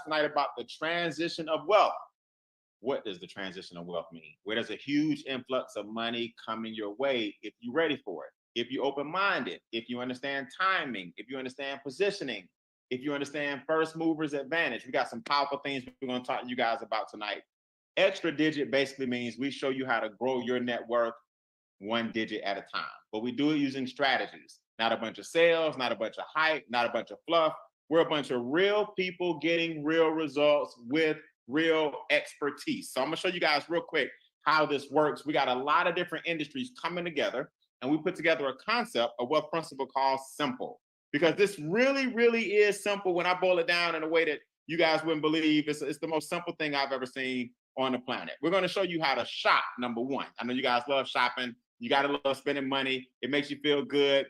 tonight about the transition of wealth. What does the transition of wealth mean? Where there's a huge influx of money coming your way if you're ready for it, if you're open-minded, if you understand timing, if you understand positioning, if you understand first movers advantage. We got some powerful things we're going to talk to you guys about tonight. Extra digit basically means we show you how to grow your net worth one digit at a time. But we do it using strategies, not a bunch of sales, not a bunch of hype, not a bunch of fluff. We're a bunch of real people getting real results with real expertise. So I'm gonna show you guys real quick how this works. We got a lot of different industries coming together, and we put together a concept, a wealth principle called simple. Because this really, really is simple when I boil it down in a way that you guys wouldn't believe. It's the most simple thing I've ever seen on the planet. We're going to show you how to shop, number one. I know you guys love shopping. You got to love spending money. It makes you feel good.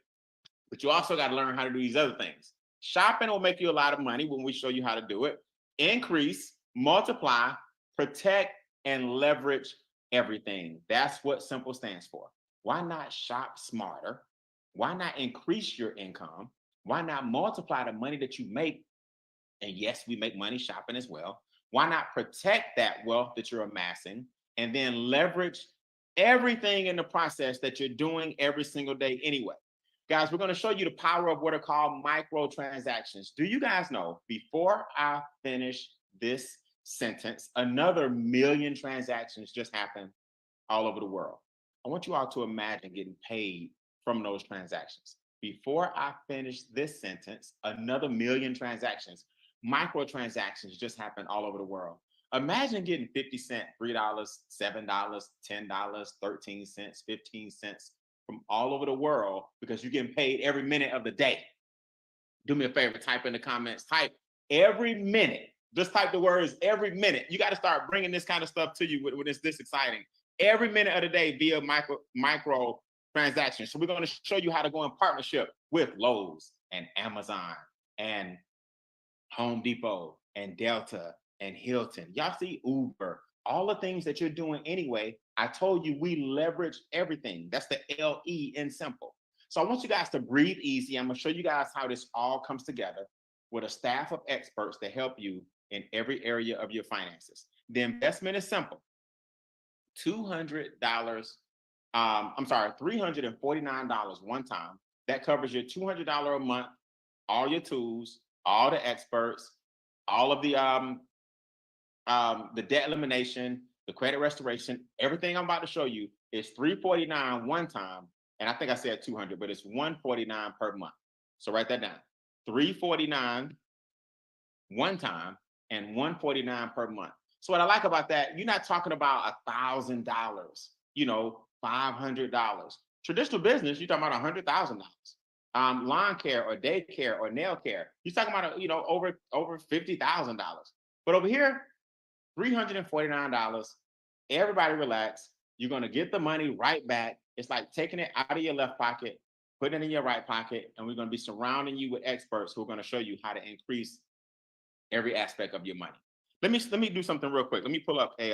But you also got to learn how to do these other things. Shopping will make you a lot of money when we show you how to do it. Increase, multiply, protect, and leverage everything. That's what simple stands for. Why not shop smarter? Why not increase your income? Why not multiply the money that you make? And yes, we make money shopping as well. Why not protect that wealth that you're amassing and then leverage everything in the process that you're doing every single day anyway? Guys, we're going to show you the power of what are called micro transactions. Do you guys know, before I finish this sentence, another million transactions just happened all over the world? I want you all to imagine getting paid from those transactions. Before I finish this sentence, another million transactions, micro transactions just happened all over the world. Imagine getting 50 cents, $3, $7, $10, 13 cents, 15 cents from all over the world because you're getting paid every minute of the day. Do me a favor, type in the comments, type every minute. Just type the words every minute. You got to start bringing this kind of stuff to you when it's this exciting. Every minute of the day via micro transactions. So we're going to show you how to go in partnership with Lowe's and Amazon and Home Depot and Delta and Hilton. Y'all see Uber, all the things that you're doing anyway. I told you we leverage everything. That's the LE in simple. So I want you guys to breathe easy. I'm going to show you guys how this all comes together with a staff of experts to help you in every area of your finances. The investment is simple. $349 one time. That covers your $200 a month, all your tools, all the experts, all of the debt elimination, the credit restoration. Everything I'm about to show you is $349 one time, and I think I said 200, but it's $149 per month. So write that down: $349 one time and $149 per month. So what I like about that, you're not talking about $1,000, $500. Traditional business, you're talking about $100,000. Lawn care or daycare or nail care, you're talking about over $50,000. But over here, $349. Everybody relax. You're gonna get the money right back. It's like taking it out of your left pocket, putting it in your right pocket, and we're gonna be surrounding you with experts who are gonna show you how to increase every aspect of your money. Let me do something real quick. Let me pull up a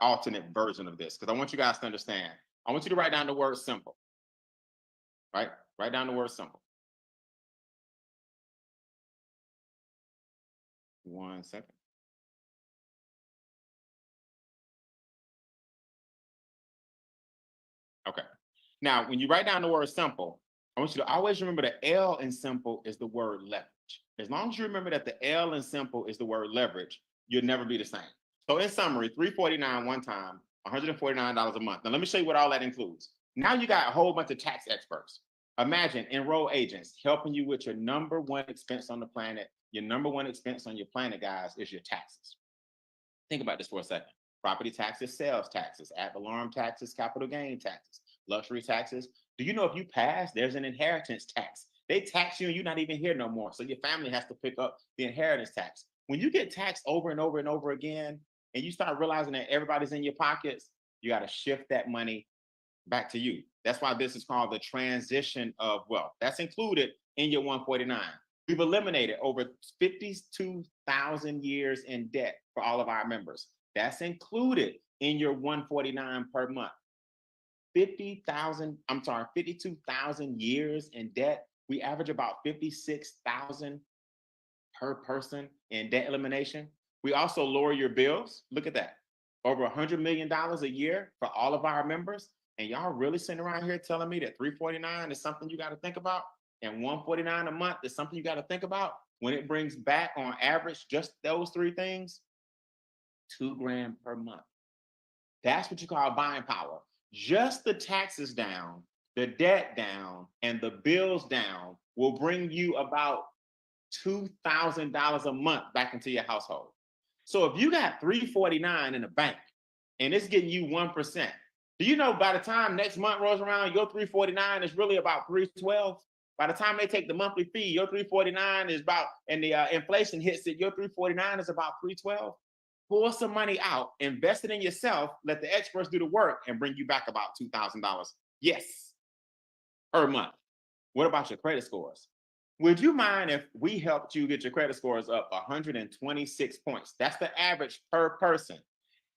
alternate version of this because I want you guys to understand. I want you to write down the word simple. Right? Write down the word simple. 1 second. Okay. Now, when you write down the word simple, I want you to always remember the L in simple is the word leverage. As long as you remember that the L in simple is the word leverage, you'll never be the same. So in summary, $349 one time, $149 a month. Now let me show you what all that includes. Now you got a whole bunch of tax experts. Imagine enroll agents helping you with your number one expense on the planet. Your number one expense on your planet, guys, is your taxes. Think about this for a second. Property taxes, sales taxes, ad valorem taxes, capital gain taxes, luxury taxes. Do you know if you pass, there's an inheritance tax? They tax you and you're not even here no more. So your family has to pick up the inheritance tax. When you get taxed over and over and over again, and you start realizing that everybody's in your pockets, you got to shift that money back to you. That's why this is called the transition of wealth. That's included in your 149. We've eliminated over 52,000 years in debt for all of our members. That's included in your 149 per month. 52,000 years in debt. We average about 56,000 per person in debt elimination. We also lower your bills. Look at that. Over $100 million a year for all of our members. And y'all really sitting around here telling me that $349 is something you got to think about, and $149 a month is something you got to think about when it brings back on average just those three things, $2,000 per month. That's what you call buying power. Just the taxes down, the debt down, and the bills down will bring you about $2,000 a month back into your household. So if you got $349 in the bank and it's getting you 1%, do you know by the time next month rolls around, your $349 is really about $312? By the time they take the monthly fee, your $349 is about, and the inflation hits it, your $349 is about $312. Pull some money out, invest it in yourself, let the experts do the work, and bring you back about $2,000. Yes, per month. What about your credit scores? Would you mind if we helped you get your credit scores up 126 points? That's the average per person.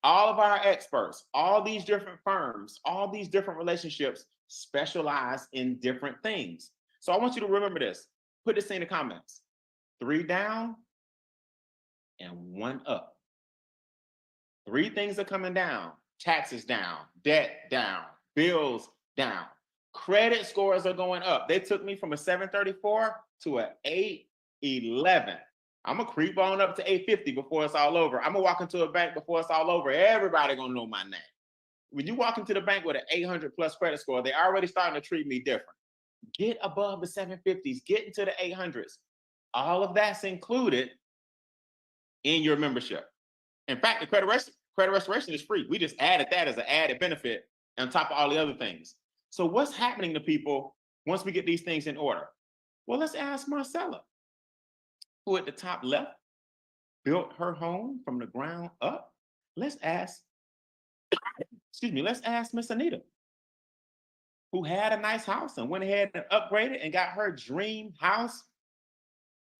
All of our experts, all these different firms, all these different relationships specialize in different things. So I want you to remember this. Put this in the comments. 3 down and 1 up. 3 things are coming down. Taxes down, debt down, bills down. Credit scores are going up. They took me from a 734 to an 811. I'm gonna creep on up to 850 before it's all over. I'm gonna walk into a bank before it's all over. Everybody gonna know my name. When you walk into the bank with an 800 plus credit score, they already starting to treat me different. Get above the 750s, get into the 800s. All of that's included in your membership. In fact, the credit restoration is free. We just added that as an added benefit on top of all the other things. So what's happening to people once we get these things in order? Well, let's ask Marcella, who at the top left built her home from the ground up. Let's ask Miss Anita, who had a nice house and went ahead and upgraded and got her dream house,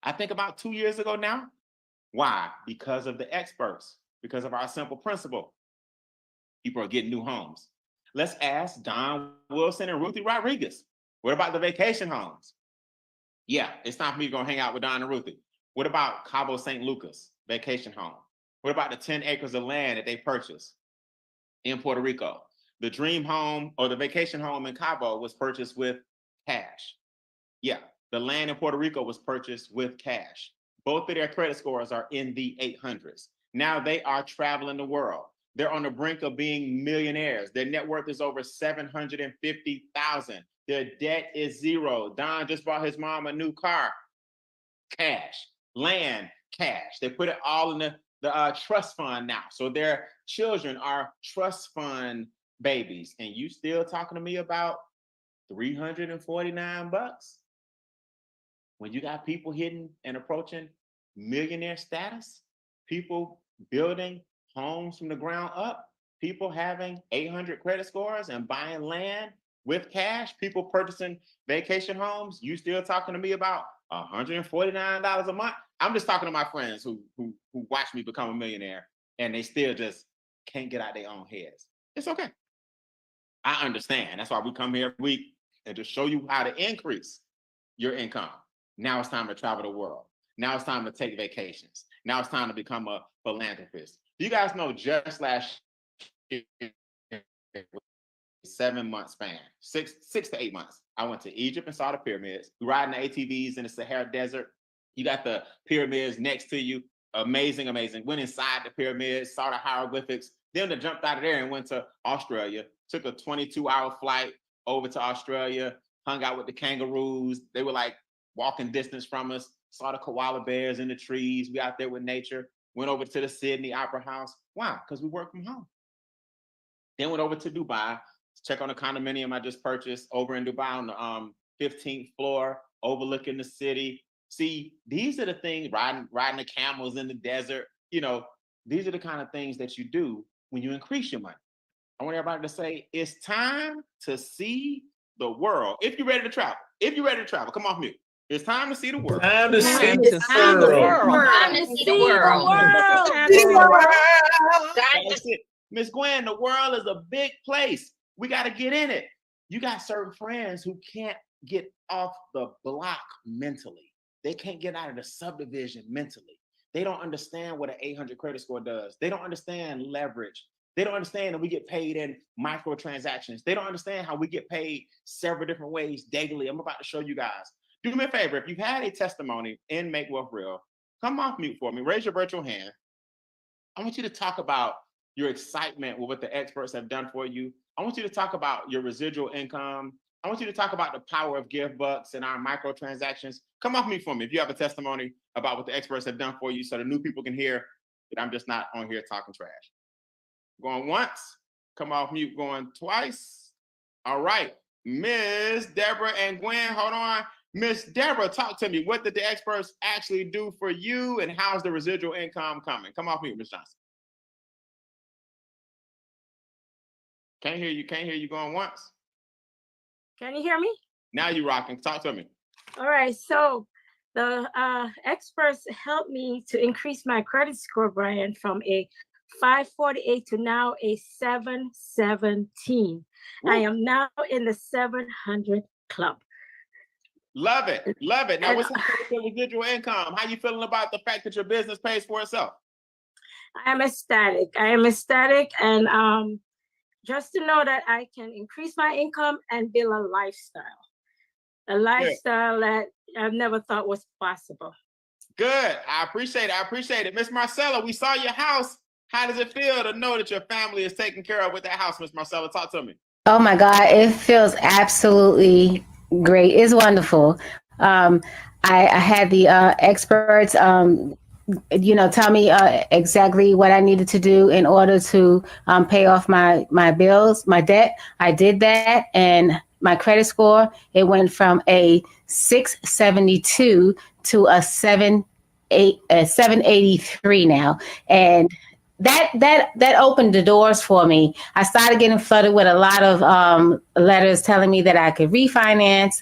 I think about 2 years ago now. Why? Because of the experts, because of our simple principle. People are getting new homes. Let's ask Don Wilson and Ruthie Rodriguez. What about the vacation homes? Yeah, it's time for me to go hang out with Don and Ruthie. What about Cabo St. Lucas vacation home? What about the 10 acres of land that they purchased in Puerto Rico? The dream home or the vacation home in Cabo was purchased with cash. Yeah, the land in Puerto Rico was purchased with cash. Both of their credit scores are in the 800s. Now they are traveling the world. They're on the brink of being millionaires. Their net worth is over $750,000. Their debt is zero. Don just bought his mom a new car. Cash, land, cash. They put it all in the trust fund now. So their children are trust fund babies. And you still talking to me about $349? When you got people hitting and approaching millionaire status, people building homes from the ground up, people having 800 credit scores and buying land with cash, people purchasing vacation homes, you still talking to me about $149 a month? I'm just talking to my friends who watch me become a millionaire and they still just can't get out their own heads. It's okay. I understand. That's why we come here every week and to show you how to increase your income. Now it's time to travel the world. Now it's time to take vacations. Now it's time to become a philanthropist. You guys know just last year, 7-month span, six to 8 months, I went to Egypt and saw the pyramids. We riding the ATVs in the Sahara Desert. You got the pyramids next to you. Amazing, amazing. Went inside the pyramids, saw the hieroglyphics. Then I jumped out of there and went to Australia. Took a 22-hour flight over to Australia, hung out with the kangaroos. They were like walking distance from us. Saw the koala bears in the trees. We out there with nature. Went over to the Sydney Opera House. Why? Because we work from home. Then went over to Dubai. Check on the condominium I just purchased over in Dubai on the 15th floor, overlooking the city. See, these are the things, riding the camels in the desert. You know, these are the kind of things that you do when you increase your money. I want everybody to say, it's time to see the world. If you're ready to travel, come off mute. It's time to see the world. Time to see the world. Time to see the world. That's it. Miss Gwen, the world is a big place. We got to get in it. You got certain friends who can't get off the block mentally. They can't get out of the subdivision mentally. They don't understand what an 800 credit score does. They don't understand leverage. They don't understand that we get paid in microtransactions. They don't understand how we get paid several different ways daily. I'm about to show you guys. Do me a favor. If you've had a testimony in Make Wealth Real, come off mute for me. Raise your virtual hand. I want you to talk about your excitement with what the experts have done for you. I want you to talk about your residual income. I want you to talk about the power of gift bucks and our microtransactions. Come off mute for me if you have a testimony about what the experts have done for you so the new people can hear that I'm just not on here talking trash. Going once, come off mute, going twice. All right, Miss Deborah and Gwen, hold on. Miss Deborah, talk to me. What did the experts actually do for you and how's the residual income coming? Come off mute, Miss Johnson. Can't hear you going once. Can you hear me? Now you rocking, talk to me. All right, so the experts helped me to increase my credit score, Brian, from a 548 to now a 717. Ooh. I am now in the 700 club. Love it, love it. Now, what's happening with your residual income? How you feeling about the fact that your business pays for itself? I am ecstatic. And just to know that I can increase my income and build a lifestyle that I've never thought was possible. Good, I appreciate it. Miss Marcella, we saw your house. How does it feel to know that your family is taken care of with that house, Miss Marcella? Talk to me. Oh my God, it feels absolutely great. It's wonderful. I had the experts, tell me exactly what I needed to do in order to pay off my bills, my debt. I did that, and my credit score, it went from a 672 to a 783 now, and that opened the doors for me. I started getting flooded with a lot of letters telling me that I could refinance.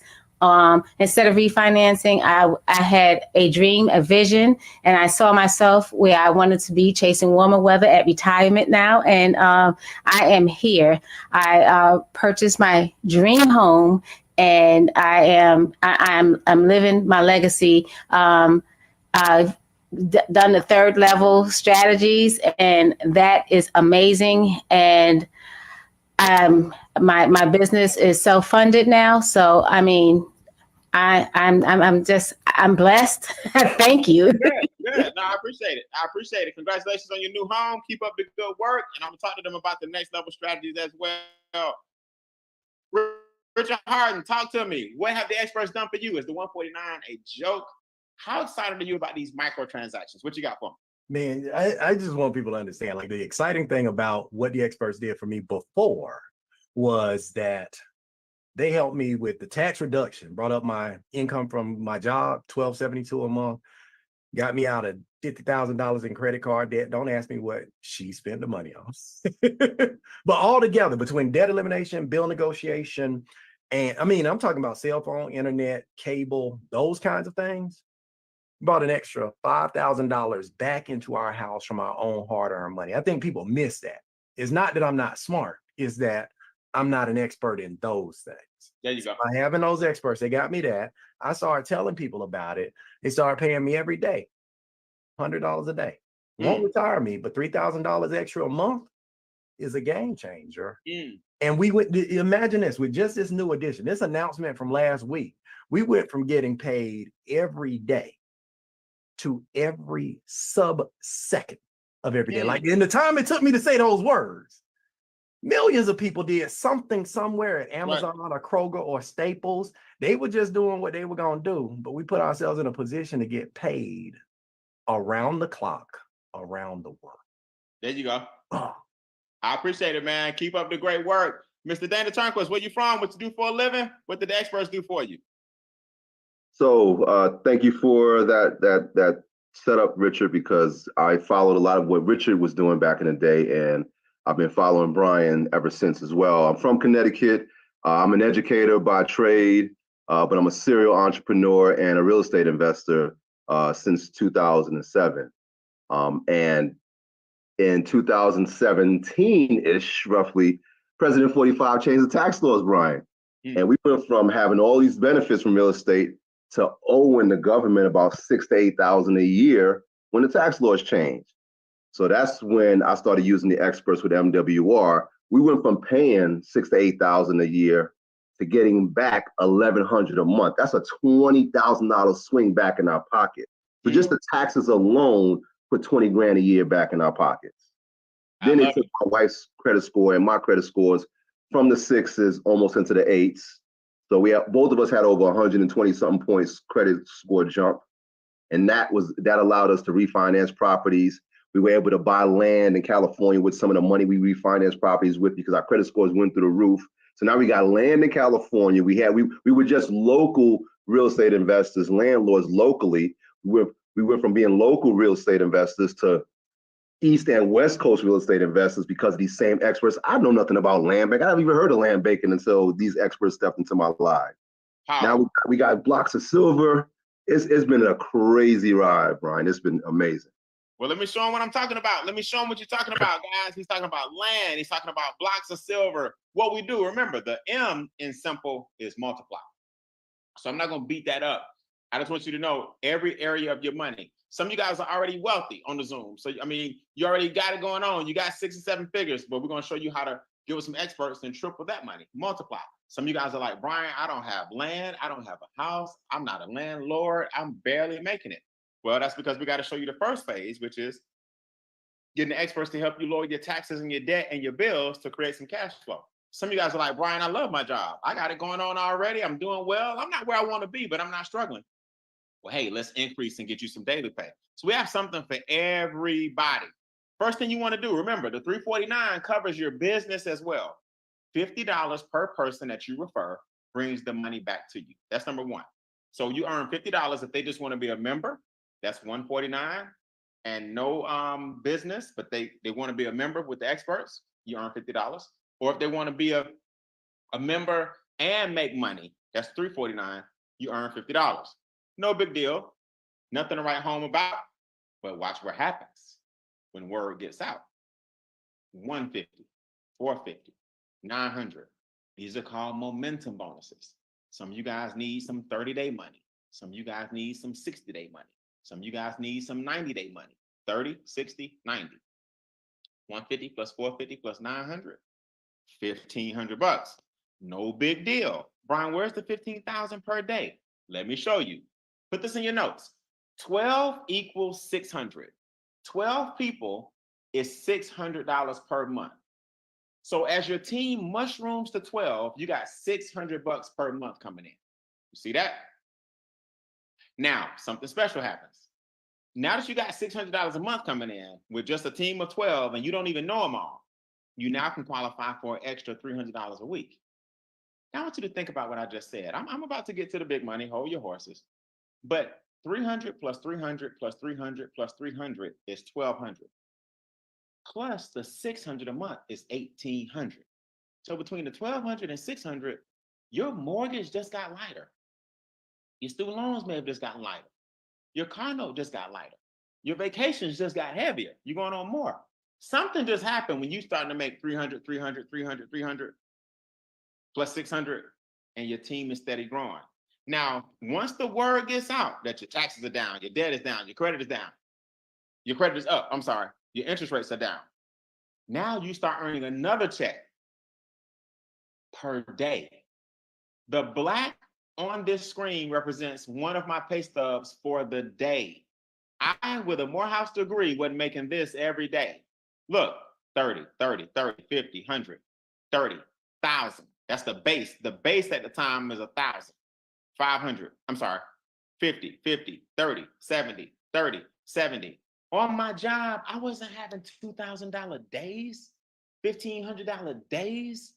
Instead of refinancing, I had a dream, a vision, and I saw myself where I wanted to be, chasing warmer weather at retirement now. And I am here. I purchased my dream home, and I'm living my legacy. I've done the third level strategies, and that is amazing. And my business is self-funded now. So, I mean, I'm blessed. Thank you. Good. No, I appreciate it. Congratulations on your new home. Keep up the good work. And I'm gonna talk to them about the next level strategies as well. Richard Harden, talk to me. What have the experts done for you? Is the 149 a joke? How excited are you about these microtransactions? What you got for me? Man, I just want people to understand, like, the exciting thing about what the experts did for me before was that they helped me with the tax reduction, brought up my income from my job, $1,272 a month, got me out of $50,000 in credit card debt. Don't ask me what she spent the money on. But all together, between debt elimination, bill negotiation, and I'm talking about cell phone, internet, cable, those kinds of things, brought an extra $5,000 back into our house from our own hard-earned money. I think people miss that. It's not that I'm not smart, it's that I'm not an expert in those things. There you go. By having those experts, they got me that. I started telling people about it. They started paying me every day, $100 a day. Won't retire me, but $3,000 extra a month is a game changer. And we went, imagine this, with just this new addition, this announcement from last week, we went from getting paid every day to every sub-second of every day. Like, in the time it took me to say those words, millions of people did something somewhere at Amazon or Kroger or Staples. They were just doing what they were going to do, but we put ourselves in a position to get paid around the clock, around the world. There you go. I appreciate it, man. Keep up the great work. Mr. Dana Turnquist, where you from? What you do for a living? What did the experts do for you? So thank you for that setup, Richard, because I followed a lot of what Richard was doing back in the day, and I've been following Brian ever since as well. I'm from Connecticut. I'm an educator by trade, but I'm a serial entrepreneur and a real estate investor since 2007. And in 2017-ish, roughly, President 45 changed the tax laws, Brian. And we went from having all these benefits from real estate to owing the government about $6,000 to $8,000 a year when the tax laws changed. So that's when I started using the experts with MWR. We went from paying $6,000 to $8,000 a year to getting back $1,100 a month. That's a $20,000 swing back in our pocket. So just the taxes alone put 20 grand a year back in our pockets. Then it took my wife's credit score and my credit scores from the 6s almost into the 8s. So both of us had over 120 something points credit score jump. And that allowed us to refinance properties. We were able to buy land in California with some of the money we refinanced properties with because our credit scores went through the roof. So now we got land in California. We were just local real estate investors, landlords locally. We went from being local real estate investors to East and West Coast real estate investors because of these same experts. I know nothing about land bank. I haven't even heard of land banking until these experts stepped into my life. Now we got blocks of silver. It's been a crazy ride, Brian. It's been amazing. Well, let me show him what I'm talking about. Let me show him what you're talking about, guys. He's talking about land. He's talking about blocks of silver. What we do, remember, the M in simple is multiply. So I'm not going to beat that up. I just want you to know every area of your money. Some of you guys are already wealthy on the Zoom. So, I mean, you already got it going on. You got 6 and 7 figures, but we're going to show you how to get with some experts and triple that money, multiply. Some of you guys are like, Brian, I don't have land. I don't have a house. I'm not a landlord. I'm barely making it. Well, that's because we got to show you the first phase, which is getting the experts to help you lower your taxes and your debt and your bills to create some cash flow. Some of you guys are like, Brian, I love my job. I got it going on already. I'm doing well. I'm not where I want to be, but I'm not struggling. Well, hey, let's increase and get you some daily pay. So we have something for everybody. First thing you want to do, remember, the $349 covers your business as well. $50 per person that you refer brings the money back to you. That's number one. So you earn $50 if they just want to be a member. That's $149. And no business, but they want to be a member with the experts, you earn $50. Or if they want to be a member and make money, that's $349, you earn $50. No big deal. Nothing to write home about, but watch what happens when word gets out. 150, 450, 900. These are called momentum bonuses. Some of you guys need some 30-day money. Some of you guys need some 60-day money. Some of you guys need some 90-day money. 30, 60, 90. 150 plus 450 plus 900. $1,500. No big deal. Brian, where's the 15,000 per day? Let me show you. Put this in your notes. 12 equals 600. 12 people is $600 per month. So as your team mushrooms to 12, you got $600 per month coming in. You see that? Now, something special happens. Now that you got $600 a month coming in with just a team of 12 and you don't even know them all, you now can qualify for an extra $300 a week. Now I want you to think about what I just said. I'm about to get to the big money, hold your horses. But 300 plus 300 plus 300 plus 300 is 1,200. Plus the 600 a month is 1,800. So between the 1,200 and 600, your mortgage just got lighter. Your student loans may have just gotten lighter. Your car note just got lighter. Your vacations just got heavier. You're going on more. Something just happened when you starting to make 300, 300, 300, 300 plus 600, and your team is steady growing. Now, once the word gets out that your taxes are down, your debt is down, your credit is down, your credit is up, your interest rates are down. Now you start earning another check per day. The black on this screen represents one of my pay stubs for the day. I, with a Morehouse degree, wasn't making this every day. Look, 30, 30, 30, 50, 100, 30, 1,000. That's the base. The base at the time is 1,000. 500, 50, 50, 30, 70, 30, 70. On my job, I wasn't having $2,000 days, $1,500 days,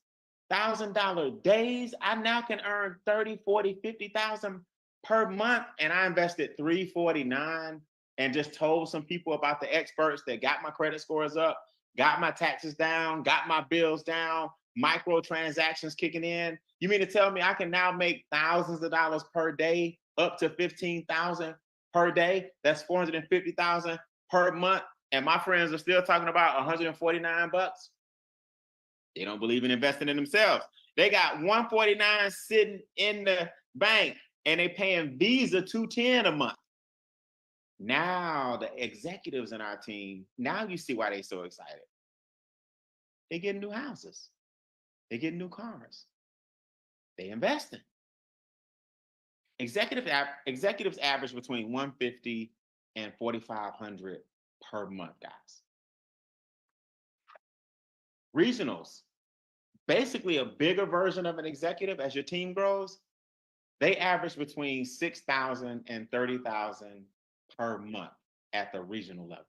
$1,000 days. I now can earn 30, 40, 50,000 per month. And I invested $349 and just told some people about the experts that got my credit scores up, got my taxes down, got my bills down, micro transactions kicking in. You mean to tell me I can now make thousands of dollars per day, up to 15,000 per day? That's 450,000 per month. And my friends are still talking about 149 bucks. They don't believe in investing in themselves. They got 149 sitting in the bank and they paying Visa $210 a month. Now the executives in our team, now you see why they so excited. They get new houses. They get new cars. They investing. Executives average between $150 and $4,500 per month, guys. Regionals, basically a bigger version of an executive as your team grows, they average between $6,000 and $30,000 per month at the regional level.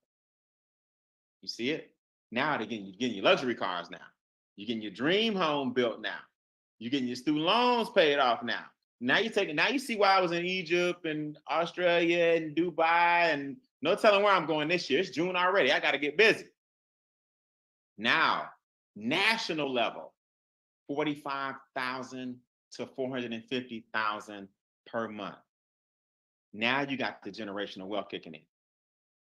You see it? Now you're getting your luxury cars now. You're getting your dream home built now. You're getting your student loans paid off now. Now you see why I was in Egypt and Australia and Dubai, and no telling where I'm going this year. It's June already. I got to get busy. Now, national level, $45,000 to $450,000 per month. Now you got the generational wealth kicking in.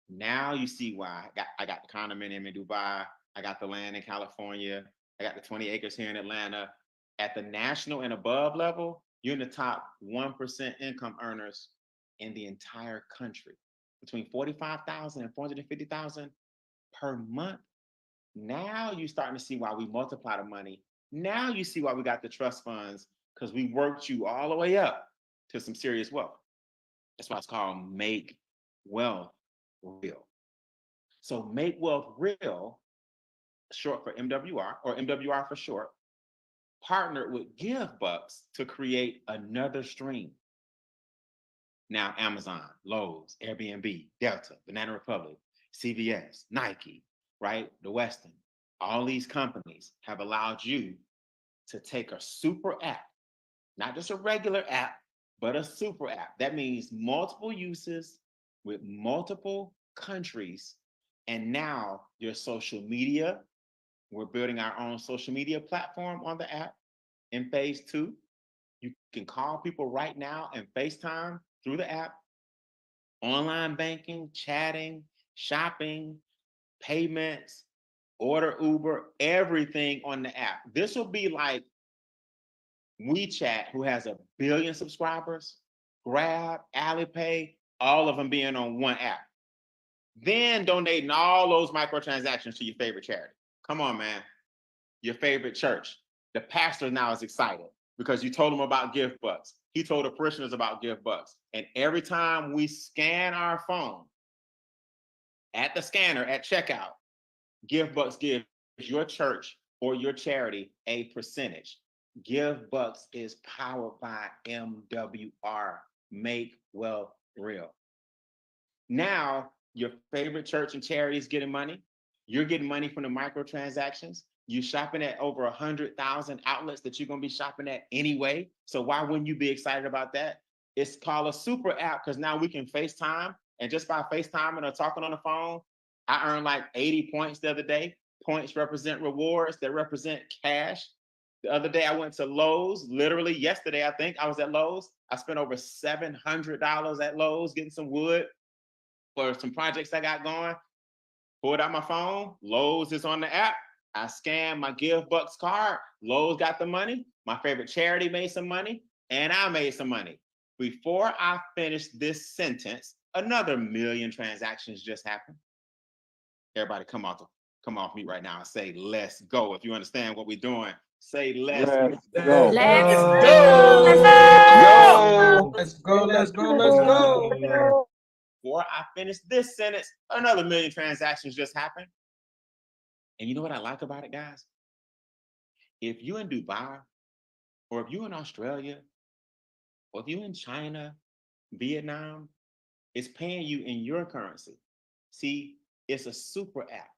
Now you see why I got the condominium in Dubai. I got the land in California. I got the 20 acres here in Atlanta. At the national and above level, you're in the top 1% income earners in the entire country. Between $45,000 and $450,000 per month. Now you're starting to see why we multiply the money. Now you see why we got the trust funds, because we worked you all the way up to some serious wealth. That's why it's called Make Wealth Real. So Make Wealth Real, short for MWR, or MWR for short, partnered with GiveBucks to create another stream. Now Amazon, Lowe's, Airbnb, Delta, Banana Republic, CVS, Nike, right? The Westin, all these companies have allowed you to take a super app, not just a regular app, but a super app. That means multiple uses with multiple countries. And now your social media, we're building our own social media platform on the app in phase 2. You can call people right now and FaceTime through the app, online banking, chatting, shopping, payments, order Uber, everything on the app. This will be like WeChat, who has 1 billion subscribers, Grab, Alipay, all of them being on one app. Then donating all those microtransactions to your favorite charity. Come on, man. Your favorite church. The pastor now is excited because you told him about GiveBucks. He told the parishioners about GiveBucks. And every time we scan our phone at the scanner at checkout, GiveBucks gives your church or your charity a percentage. GiveBucks is powered by MWR, Make Wealth Real. Now, your favorite church and charity is getting money. You're getting money from the microtransactions. You're shopping at over 100,000 outlets that you're going to be shopping at anyway. So why wouldn't you be excited about that? It's called a super app because now we can FaceTime. And just by FaceTiming or talking on the phone, I earned like 80 points the other day. Points represent rewards that represent cash. The other day I went to Lowe's, literally yesterday, I think I was at Lowe's. I spent over $700 at Lowe's getting some wood for some projects I got going. Pulled out my phone, Lowe's is on the app. I scanned my GiveBucks card, Lowe's got the money. My favorite charity made some money, and I made some money. Before I finished this sentence, another 1 million transactions just happened. Everybody come off mute right now and say, let's go. If you understand what we're doing, say, let's go. Let's go. Let's go. Let's go. Let's go. Before I finish this sentence, another 1 million transactions just happened. And you know what I like about it, guys? If you're in Dubai, or if you're in Australia, or if you're in China, Vietnam, it's paying you in your currency. See, it's a super app.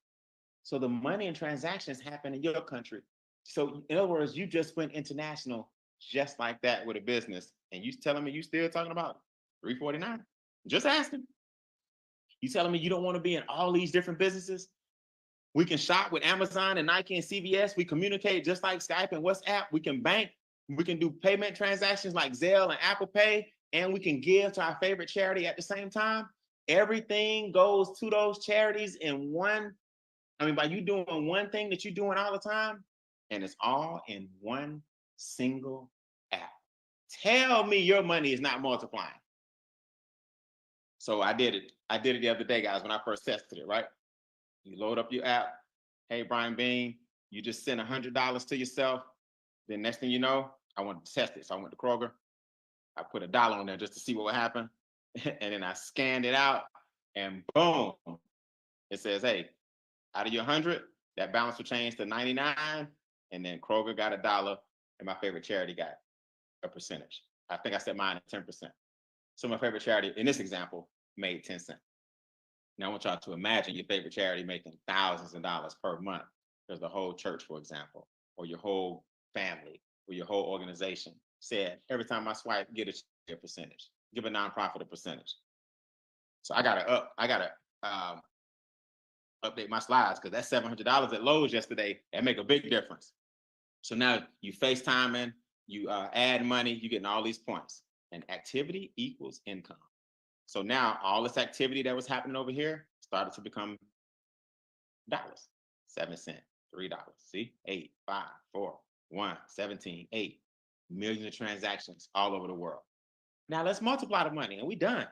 So the money and transactions happen in your country. So in other words, you just went international just like that with a business. And you telling me you still talking about 349? Just asking. You telling me you don't want to be in all these different businesses? We can shop with Amazon and Nike and CVS. We communicate just like Skype and WhatsApp. We can bank. We can do payment transactions like Zelle and Apple Pay. And we can give to our favorite charity at the same time. Everything goes to those charities in one. I mean, by you doing one thing that you're doing all the time, and it's all in one single app. Tell me your money is not multiplying. So I did it. I did it the other day, guys, when I first tested it, right? You load up your app. Hey, Brian Bean, you just sent $100 to yourself. Then next thing you know, I wanted to test it. So I went to Kroger. I put $1 on there just to see what would happen. And then I scanned it out and boom, it says, hey, out of your 100, that balance will change to 99. And then Kroger got $1 and my favorite charity got a percentage. I think I said mine at 10%. So my favorite charity in this example made 10 cents. Now I want y'all to imagine your favorite charity making thousands of dollars per month. There's the whole church, for example, or your whole family, or your whole organization said, every time I swipe, get a percentage, give a nonprofit a percentage. So I gotta update my slides because that $700 at Lowe's yesterday, that make a big difference. So now you FaceTiming, you add money, you getting all these points, and activity equals income. So now all this activity that was happening over here started to become dollars. 7 cents, $3. See, 8, 5, 4, 1, 17, 8. Millions of transactions all over the world. Now let's multiply the money and we done.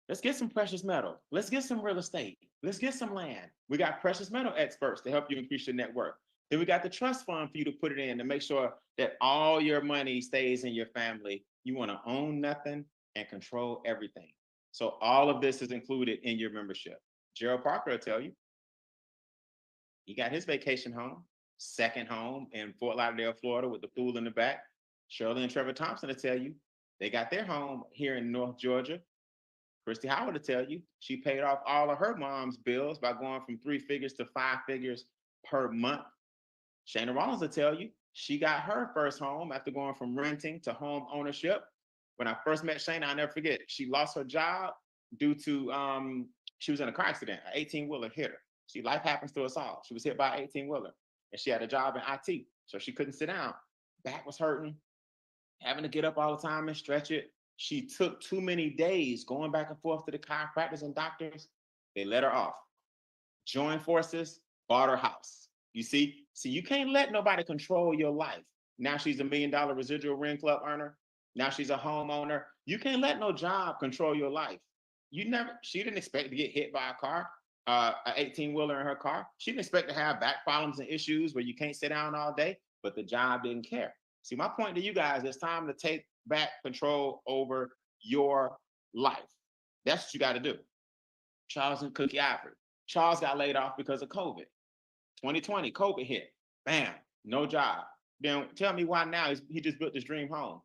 Let's get some precious metal. Let's get some real estate. Let's get some land. We got precious metal experts to help you increase your net worth. Then we got the trust fund for you to put it in to make sure that all your money stays in your family. You want to own nothing and control everything. So all of this is included in your membership. Gerald Parker will tell you. He got his vacation home, second home in Fort Lauderdale, Florida with the pool in the back. Shirley and Trevor Thompson will tell you they got their home here in North Georgia. Christy Howard will tell you she paid off all of her mom's bills by going from 3 figures to 5 figures per month. Shana Rollins will tell you she got her first home after going from renting to home ownership. When I first met Shana, I'll never forget, she lost her job due to, she was in a car accident, an 18-wheeler hit her. See, life happens to us all. She was hit by an 18-wheeler and she had a job in IT, so she couldn't sit down. Back was hurting, having to get up all the time and stretch it. She took too many days going back and forth to the chiropractors and doctors. They let her off. Joined forces, bought her house. You see, you can't let nobody control your life. Now she's $1 million residual ring club earner. Now she's a homeowner. You can't let no job control your life. She didn't expect to get hit by a car, an 18-wheeler in her car. She didn't expect to have back problems and issues where you can't sit down all day, but the job didn't care. See, my point to you guys, it's time to take back control over your life. That's what you got to do. Charles and Cookie Ivory. Charles got laid off because of COVID. 2020, COVID hit. Bam, no job. Then tell me why now he just built this dream home.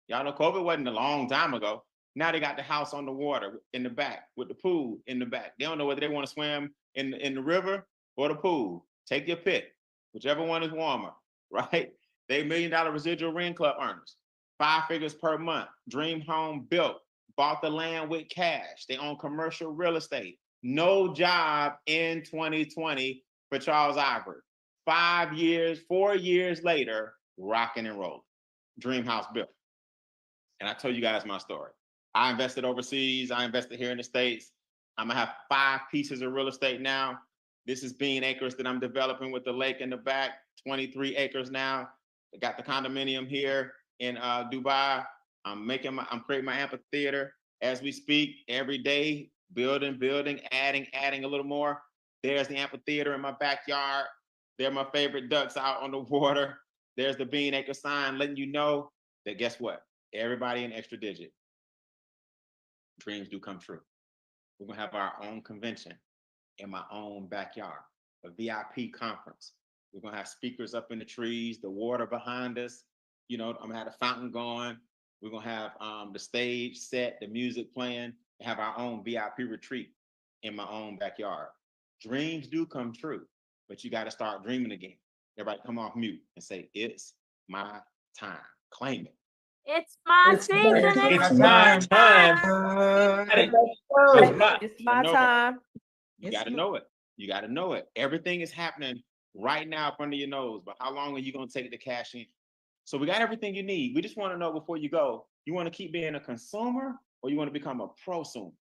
Y'all know COVID wasn't a long time ago. Now they got the house on the water in the back with the pool in the back. They don't know whether they want to swim in the river or the pool. Take your pick, whichever one is warmer, right? They $1 million residual ring club earners, 5 figures per month, dream home built, bought the land with cash. They own commercial real estate. No job in 2020 for Charles Ivory. 4 years later, rocking and rolling. Dream house built. And I told you guys my story. I invested overseas. I invested here in the States. I'm gonna have 5 pieces of real estate now. This is Bean Acres that I'm developing with the lake in the back, 23 acres now. I got the condominium here in Dubai. I'm creating my amphitheater as we speak every day, building, adding a little more. There's the amphitheater in my backyard. They're my favorite ducks out on the water. There's the Bean Acre sign letting you know that guess what? Everybody in Extra Digit. Dreams do come true. We're gonna have our own convention in my own backyard, a VIP conference. We're gonna have speakers up in the trees, the water behind us. You know, I'm gonna have a fountain going. We're gonna have the stage set, the music playing, and have our own VIP retreat in my own backyard. Dreams do come true, but you gotta start dreaming again. Everybody come off mute and say, it's my time. Claim it. It's my It's season. my It's my time. time. It's my time. You got to know it. You got to know it. Everything is happening right now up under your nose, but how long are you going to take to cash in? So we got everything you need. We just want to know before you go, you want to keep being a consumer or you want to become a prosumer?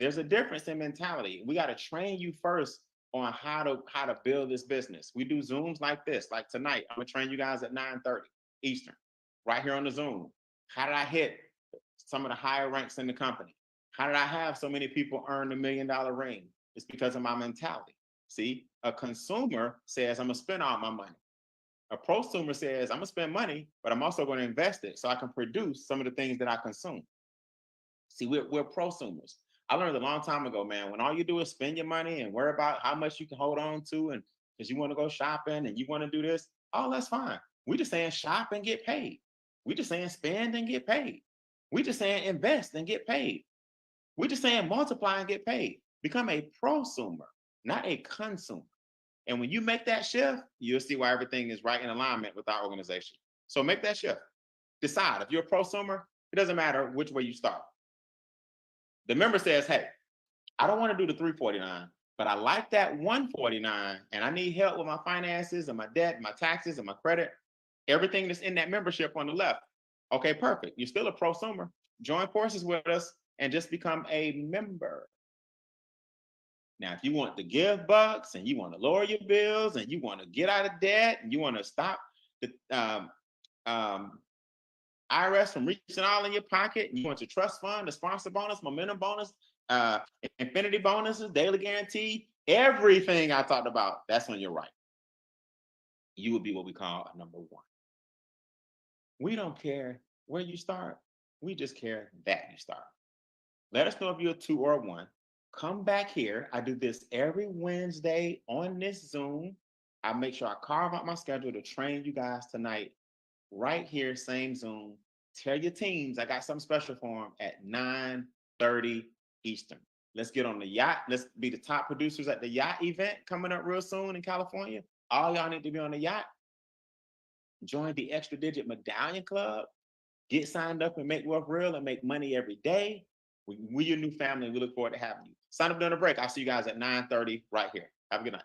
There's a difference in mentality. We got to train you first on how to build this business. We do Zooms like this, like tonight. I'm going to train you guys at 9:30 Eastern, right here on the Zoom. How did I hit some of the higher ranks in the company? How did I have so many people earn the $1 million ring? It's because of my mentality. See, a consumer says, I'm gonna spend all my money. A prosumer says, I'm gonna spend money, but I'm also gonna invest it so I can produce some of the things that I consume. See, we're prosumers. I learned a long time ago, man, when all you do is spend your money and worry about how much you can hold on to, and because you want to go shopping and you want to do this, oh, that's fine. We just saying shop and get paid. We just saying spend and get paid. We just saying invest and get paid. We just saying multiply and get paid. Become a prosumer, not a consumer. And when you make that shift, you'll see why everything is right in alignment with our organization. So make that shift. Decide if you're a prosumer, it doesn't matter which way you start. The member says, hey, I don't want to do the 349, but I like that 149 and I need help with my finances and my debt, my taxes and my credit, everything that's in that membership on the left. Okay, perfect. You're still a prosumer. Join forces with us and just become a member. Now, if you want to give bucks and you want to lower your bills and you want to get out of debt and you want to stop the IRS from reaching all in your pocket, and you want your trust fund, the sponsor bonus, momentum bonus, infinity bonuses, daily guarantee, everything I talked about, that's when you're right. You would be what we call a number one. We don't care where you start. We just care that you start. Let us know if you're a 2 or a 1. Come back here. I do this every Wednesday on this Zoom. I make sure I carve out my schedule to train you guys tonight. Right here, same Zoom. Tell your teams I got something special for them at 9:30 Eastern. Let's get on the yacht. Let's be the top producers at the yacht event coming up real soon in California. All y'all need to be on the yacht. Join the Extra Digit Medallion Club. Get signed up and make wealth real and make money every day. We're your new family and we look forward to having you. Sign up during the break. I'll see you guys at 9:30 right here. Have a good night.